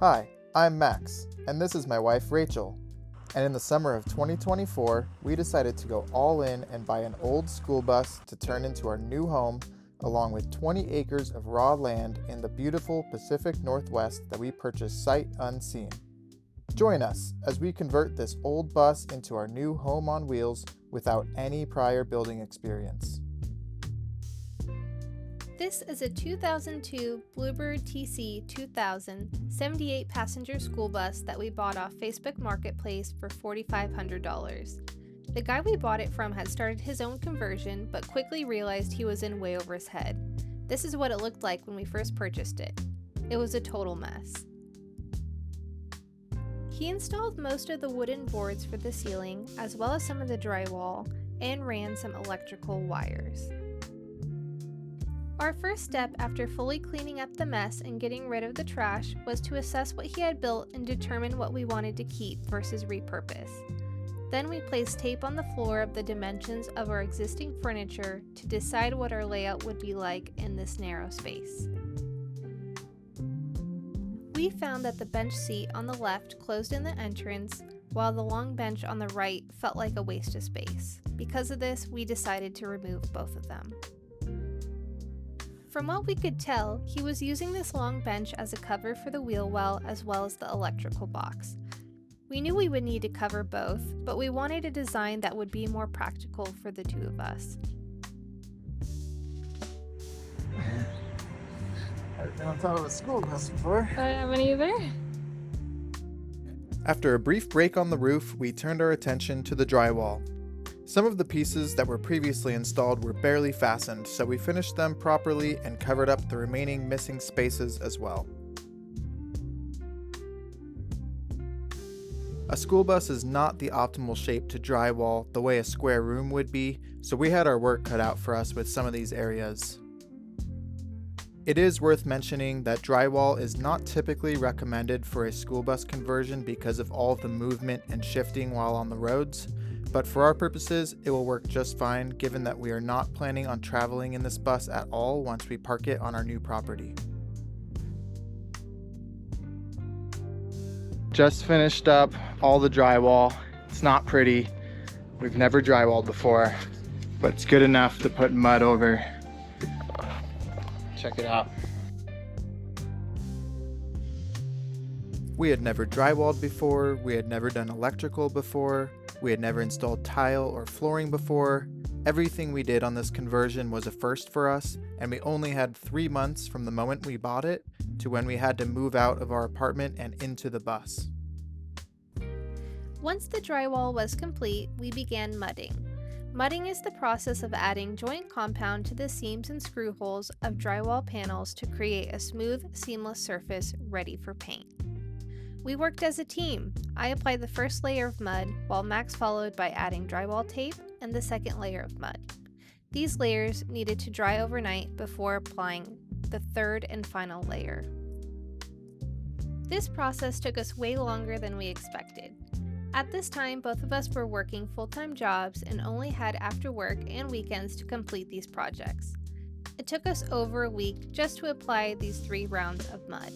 Hi, I'm Max, and this is my wife Rachel. And in the summer of 2024, we decided to go all in and buy an old school bus to turn into our new home, along with 20 acres of raw land in the beautiful Pacific Northwest that we purchased sight unseen. Join us as we convert this old bus into our new home on wheels without any prior building experience. This is a 2002 Bluebird TC 2000 78-passenger school bus that we bought off Facebook Marketplace for $4,500. The guy we bought it from had started his own conversion, but quickly realized he was in way over his head. This is what it looked like when we first purchased it. It was a total mess. He installed most of the wooden boards for the ceiling, as well as some of the drywall, and ran some electrical wires. Our first step after fully cleaning up the mess and getting rid of the trash was to assess what he had built and determine what we wanted to keep versus repurpose. Then we placed tape on the floor of the dimensions of our existing furniture to decide what our layout would be like in this narrow space. We found that the bench seat on the left closed in the entrance, while the long bench on the right felt like a waste of space. Because of this, we decided to remove both of them. From what we could tell, he was using this long bench as a cover for the wheel well as well as the electrical box. We knew we would need to cover both, but we wanted a design that would be more practical for the two of us. I've been on top of a school bus before. I haven't either. After a brief break on the roof, we turned our attention to the drywall. Some of the pieces that were previously installed were barely fastened, so we finished them properly and covered up the remaining missing spaces as well. A school bus is not the optimal shape to drywall the way a square room would be, so we had our work cut out for us with some of these areas. It is worth mentioning that drywall is not typically recommended for a school bus conversion because of all the movement and shifting while on the roads. But for our purposes, it will work just fine given that we are not planning on traveling in this bus at all once we park it on our new property. Just finished up all the drywall. It's not pretty. We've never drywalled before, but it's good enough to put mud over. Check it out. We had never drywalled before. We had never done electrical before. We had never installed tile or flooring before. Everything we did on this conversion was a first for us, and we only had 3 months from the moment we bought it to when we had to move out of our apartment and into the bus. Once the drywall was complete, we began mudding. Mudding is the process of adding joint compound to the seams and screw holes of drywall panels to create a smooth, seamless surface ready for paint. We worked as a team. I applied the first layer of mud, while Max followed by adding drywall tape and the second layer of mud. These layers needed to dry overnight before applying the third and final layer. This process took us way longer than we expected. At this time, both of us were working full-time jobs and only had after work and weekends to complete these projects. It took us over a week just to apply these 3 rounds of mud.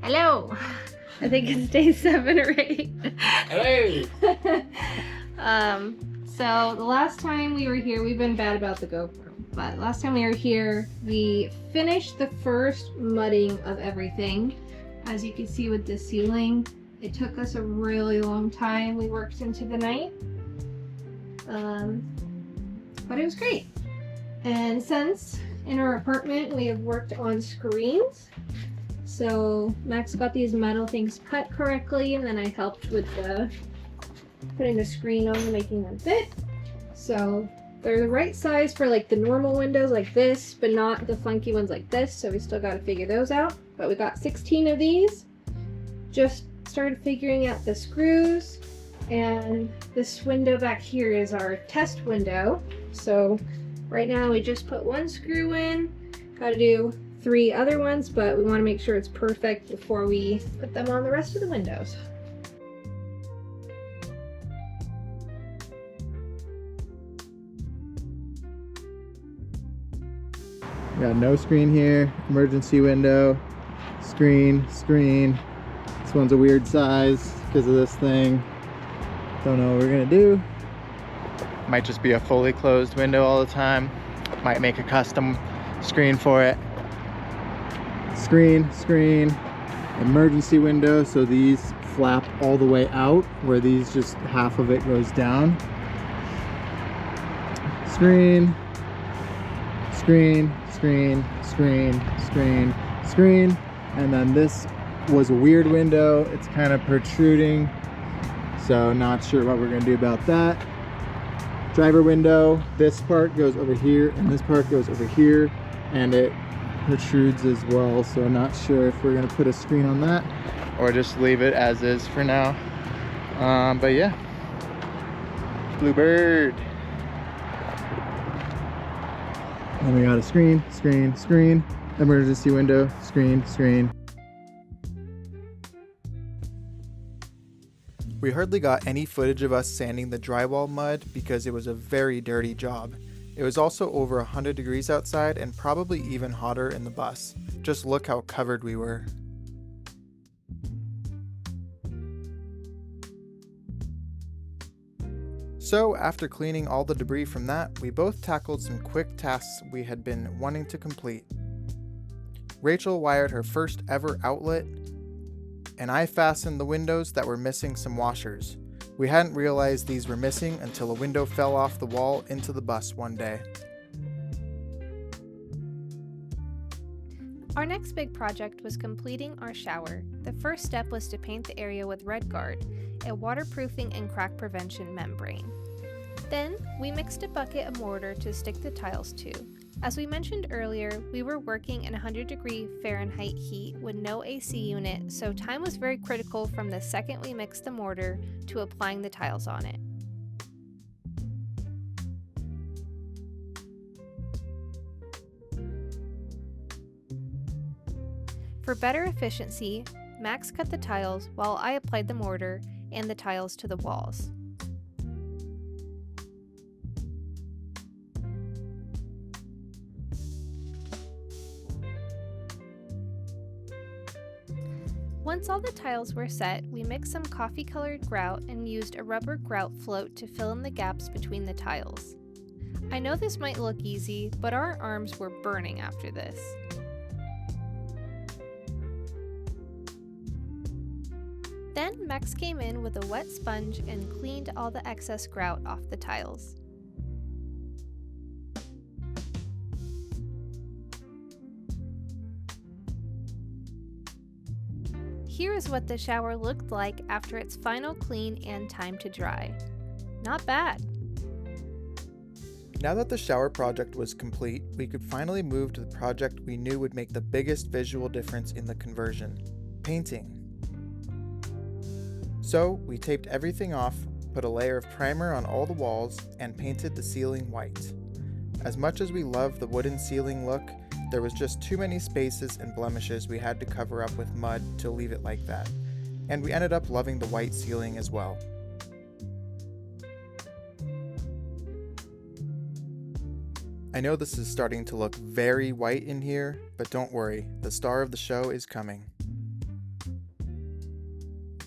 Hello! I think it's day 7 or 8. Hello! So the last time we were here, we've been bad about the GoPro, but last time we were here, we finished the first mudding of everything. As you can see with the ceiling, it took us a really long time. We worked into the night, but it was great. And since in our apartment, we have worked on screens. So Max got these metal things cut correctly, and then I helped with putting the screen on and making them fit. So they're the right size for like the normal windows like this, but not the funky ones like this. So we still got to figure those out. But we got 16 of these. Just started figuring out the screws. And this window back here is our test window. So right now we just put 1 screw in. Got to do 3 other ones, but we want to make sure it's perfect before we put them on the rest of the windows. Got no screen here, emergency window, screen, screen. This one's a weird size because of this thing. Don't know what we're gonna do. Might just be a fully closed window all the time. Might make a custom screen for it. Screen, screen, emergency window. So these flap all the way out, where these just half of it goes down. Screen, screen, screen, screen, screen, screen. And then this was a weird window. It's kind of protruding, so not sure what we're gonna do about that. Driver window, this part goes over here and this part goes over here, and it protrudes as well, so not sure if we're gonna put a screen on that or just leave it as is for now. But yeah, Bluebird. Then we got a screen, screen, screen, emergency window, screen, screen. We hardly got any footage of us sanding the drywall mud because it was a very dirty job. It was also over 100 degrees outside and probably even hotter in the bus. Just look how covered we were. So after cleaning all the debris from that, we both tackled some quick tasks we had been wanting to complete. Rachel wired her first ever outlet, and I fastened the windows that were missing some washers. We hadn't realized these were missing until a window fell off the wall into the bus one day. Our next big project was completing our shower. The first step was to paint the area with Red Guard, a waterproofing and crack prevention membrane. Then, we mixed a bucket of mortar to stick the tiles to. As we mentioned earlier, we were working in 100-degree Fahrenheit heat with no AC unit, so time was very critical from the second we mixed the mortar to applying the tiles on it. For better efficiency, Max cut the tiles while I applied the mortar and the tiles to the walls. Once all the tiles were set, we mixed some coffee-colored grout and used a rubber grout float to fill in the gaps between the tiles. I know this might look easy, but our arms were burning after this. Then Max came in with a wet sponge and cleaned all the excess grout off the tiles. Here is what the shower looked like after its final clean and time to dry. Not bad. Now that the shower project was complete, we could finally move to the project we knew would make the biggest visual difference in the conversion: painting. So we taped everything off, put a layer of primer on all the walls, and painted the ceiling white. As much as we love the wooden ceiling look, there was just too many spaces and blemishes we had to cover up with mud to leave it like that, and we ended up loving the white ceiling as well. I know this is starting to look very white in here, but don't worry, the star of the show is coming.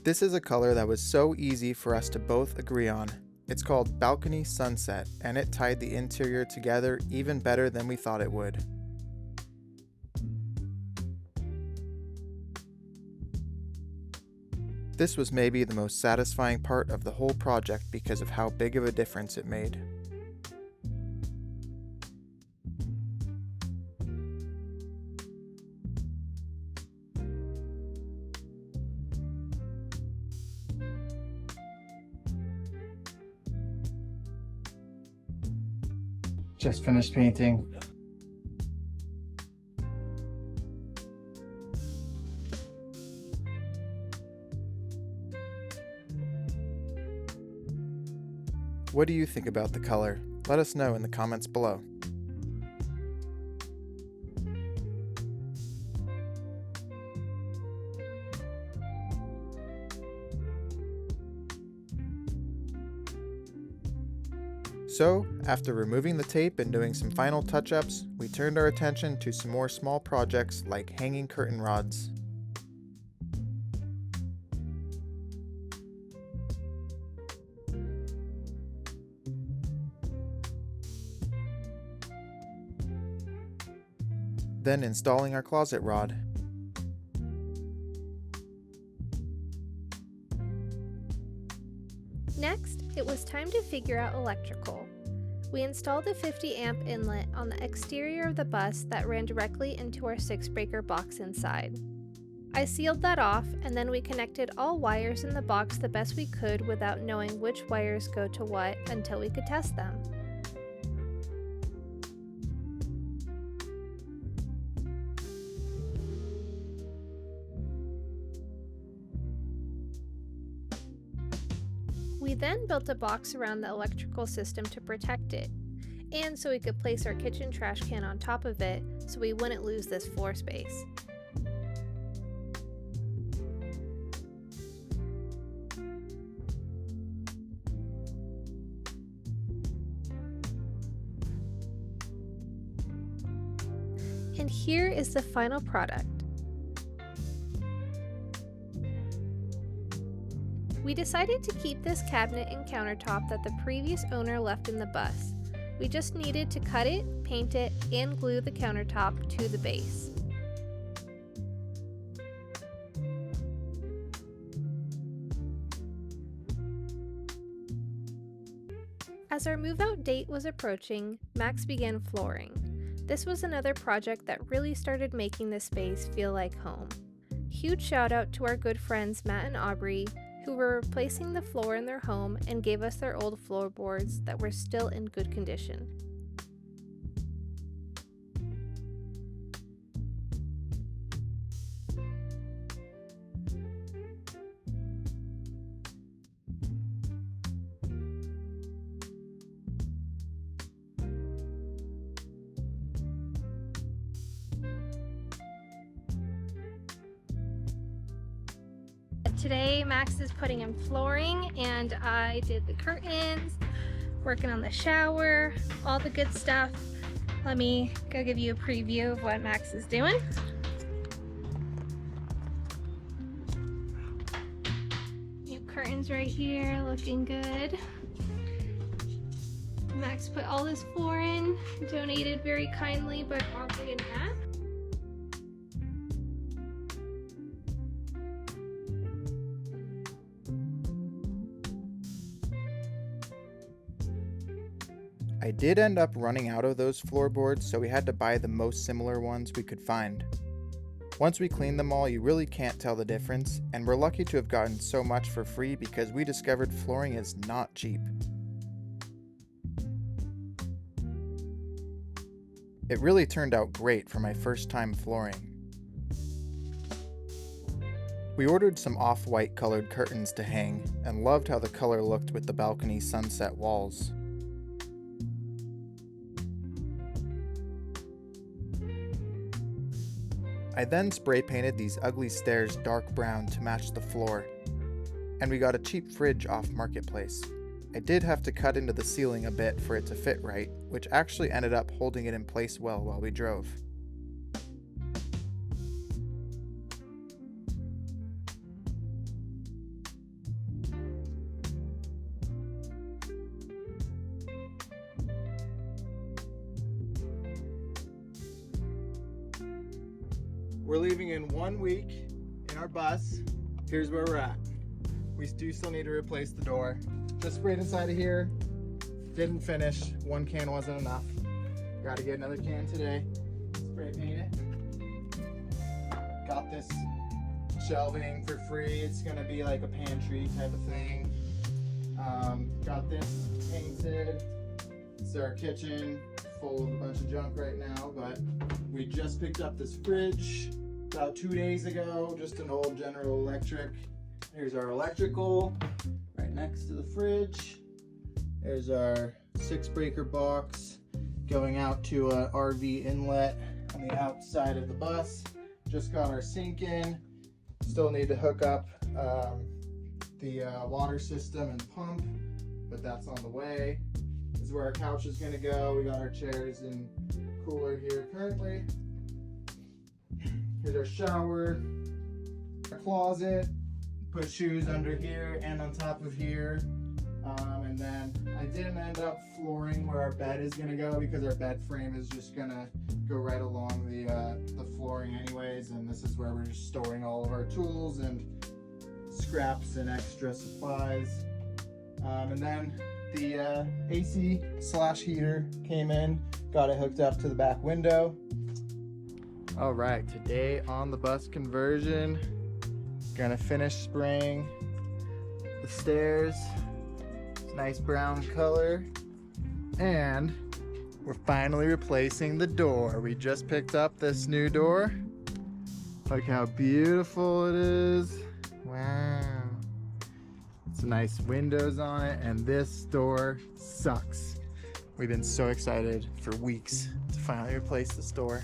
This is a color that was so easy for us to both agree on. It's called Balcony Sunset, and it tied the interior together even better than we thought it would. This was maybe the most satisfying part of the whole project because of how big of a difference it made. Just finished painting. What do you think about the color? Let us know in the comments below. So, after removing the tape and doing some final touch-ups, we turned our attention to some more small projects like hanging curtain rods. Then installing our closet rod. Next, it was time to figure out electrical. We installed a 50 amp inlet on the exterior of the bus that ran directly into our 6-breaker box inside. I sealed that off, and then we connected all wires in the box the best we could without knowing which wires go to what until we could test them. We then built a box around the electrical system to protect it, and so we could place our kitchen trash can on top of it so we wouldn't lose this floor space. And here is the final product. We decided to keep this cabinet and countertop that the previous owner left in the bus. We just needed to cut it, paint it, and glue the countertop to the base. As our move-out date was approaching, Max began flooring. This was another project that really started making this space feel like home. Huge shout out to our good friends Matt and Aubrey, who were replacing the floor in their home and gave us their old floorboards that were still in good condition. Today Max is putting in flooring and I did the curtains, working on the shower, all the good stuff. Let me go give you a preview of what Max is doing. New curtains right here, looking good. Max put all this floor in, donated very kindly by Aubrey and Matt. I did end up running out of those floorboards, so we had to buy the most similar ones we could find. Once we cleaned them all, you really can't tell the difference, and we're lucky to have gotten so much for free because we discovered flooring is not cheap. It really turned out great for my first time flooring. We ordered some off-white colored curtains to hang, and loved how the color looked with the balcony sunset walls. I then spray painted these ugly stairs dark brown to match the floor, and we got a cheap fridge off Marketplace. I did have to cut into the ceiling a bit for it to fit right, which actually ended up holding it in place well while we drove. We're leaving in 1 week in our bus. Here's where we're at. We do still need to replace the door. Just sprayed inside of here. Didn't finish. 1 can wasn't enough. Got to get another can today. Spray paint it. Got this shelving for free. It's gonna be like a pantry type of thing. Got this painted. It's our kitchen, full of a bunch of junk right now, but we just picked up this fridge about 2 days ago, just an old General Electric. Here's our electrical right next to the fridge. There's our 6-breaker box going out to a RV inlet on the outside of the bus. Just got our sink in. Still need to hook up the water system and pump, but that's on the way. This is where our couch is gonna go. We got our chairs and cooler here currently. Here's our shower, our closet, put shoes under here and on top of here. And then I didn't end up flooring where our bed is gonna go because our bed frame is just gonna go right along the flooring anyways, and this is where we're just storing all of our tools and scraps and extra supplies. And then the AC/heater came in, got it hooked up to the back window. All right, today on the bus conversion, gonna finish spraying the stairs. Nice brown color, and we're finally replacing the door. We just picked up this new door. Look how beautiful it is. Wow. Some nice windows on it, and this door sucks. We've been so excited for weeks to finally replace this door.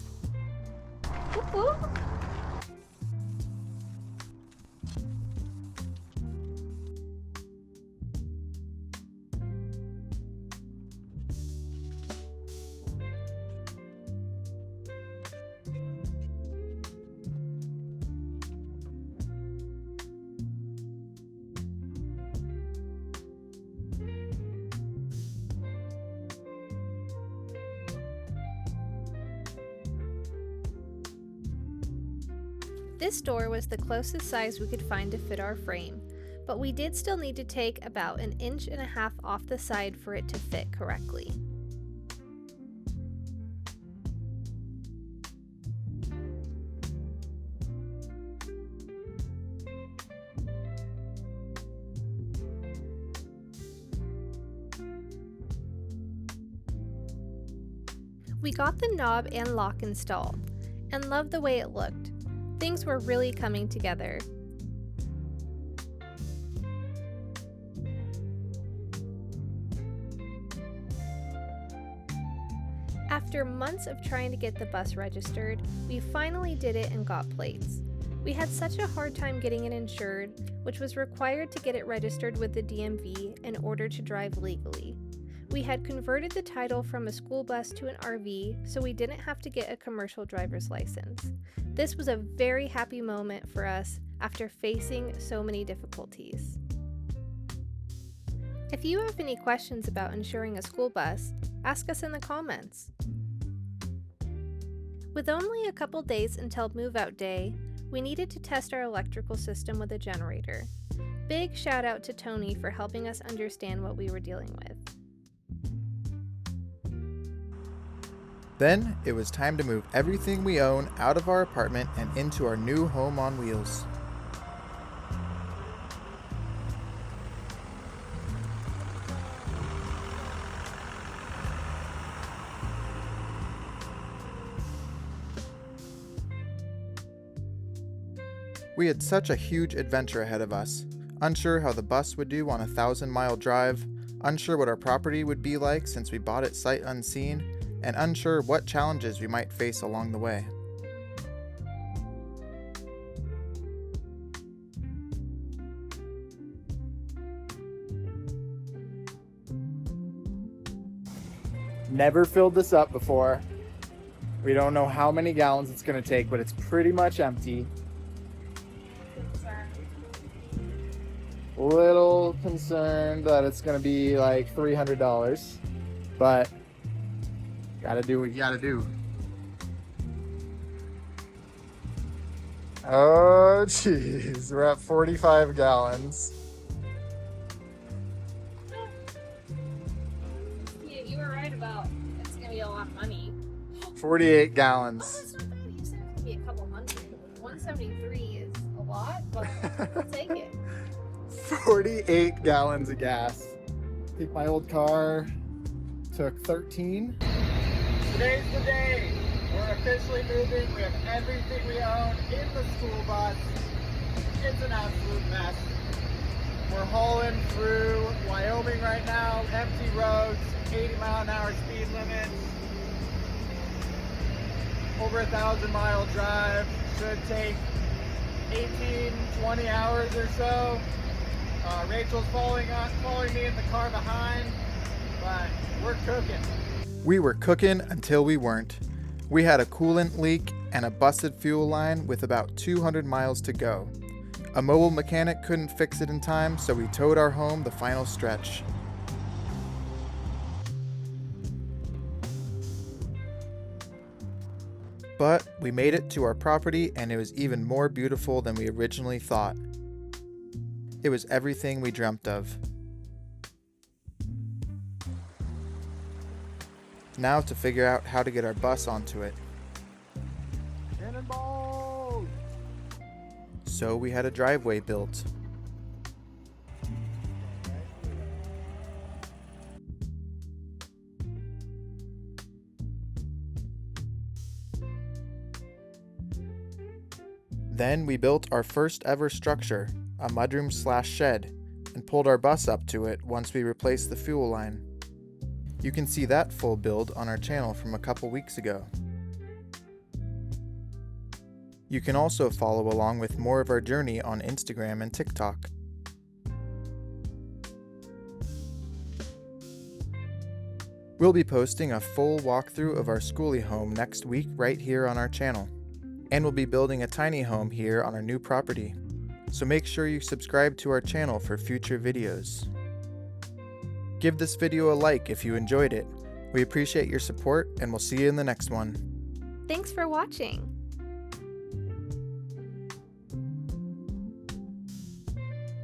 This door was the closest size we could find to fit our frame, but we did still need to take about 1.5 inches off the side for it to fit correctly. We got the knob and lock installed, and loved the way it looked. Things were really coming together. After months of trying to get the bus registered, we finally did it and got plates. We had such a hard time getting it insured, which was required to get it registered with the DMV in order to drive legally. We had converted the title from a school bus to an RV, so we didn't have to get a commercial driver's license. This was a very happy moment for us after facing so many difficulties. If you have any questions about insuring a school bus, ask us in the comments. With only a couple days until move-out day, we needed to test our electrical system with a generator. Big shout out to Tony for helping us understand what we were dealing with. Then it was time to move everything we own out of our apartment and into our new home on wheels. We had such a huge adventure ahead of us, unsure how the bus would do on a 1,000-mile drive, unsure what our property would be like since we bought it sight unseen, and unsure what challenges we might face along the way. Never filled this up before. We don't know how many gallons it's going to take, but it's pretty much empty. Little concerned that it's going to be like $300, but gotta do what you gotta do. Oh, jeez. We're at 45 gallons. Yeah, you were right about it's gonna be a lot of money. 48 Oh, gallons. that's not bad. You said it's gonna be a couple hundred. 173 is a lot, but I'll take it. 48 gallons of gas. I think my old car took 13. Today's the day. We're officially moving. We have everything we own in the school bus. It's an absolute mess. We're hauling through Wyoming right now, empty roads, 80-mile-an-hour speed limit. Over 1,000-mile drive. Should take 18, 20 hours or so. Rachel's following me in the car behind, but we're cooking. We were cooking until we weren't. We had a coolant leak and a busted fuel line with about 200 miles to go. A mobile mechanic couldn't fix it in time, so we towed our home the final stretch. But we made it to our property and it was even more beautiful than we originally thought. It was everything we dreamt of. Now to figure out how to get our bus onto it. Cannonballs! So we had a driveway built. Then we built our first ever structure, a mudroom/shed, and pulled our bus up to it once we replaced the fuel line. You can see that full build on our channel from a couple weeks ago. You can also follow along with more of our journey on Instagram and TikTok. We'll be posting a full walkthrough of our skoolie home next week right here on our channel. And we'll be building a tiny home here on our new property. So make sure you subscribe to our channel for future videos. Give this video a like if you enjoyed it. We appreciate your support and we'll see you in the next one. Thanks for watching.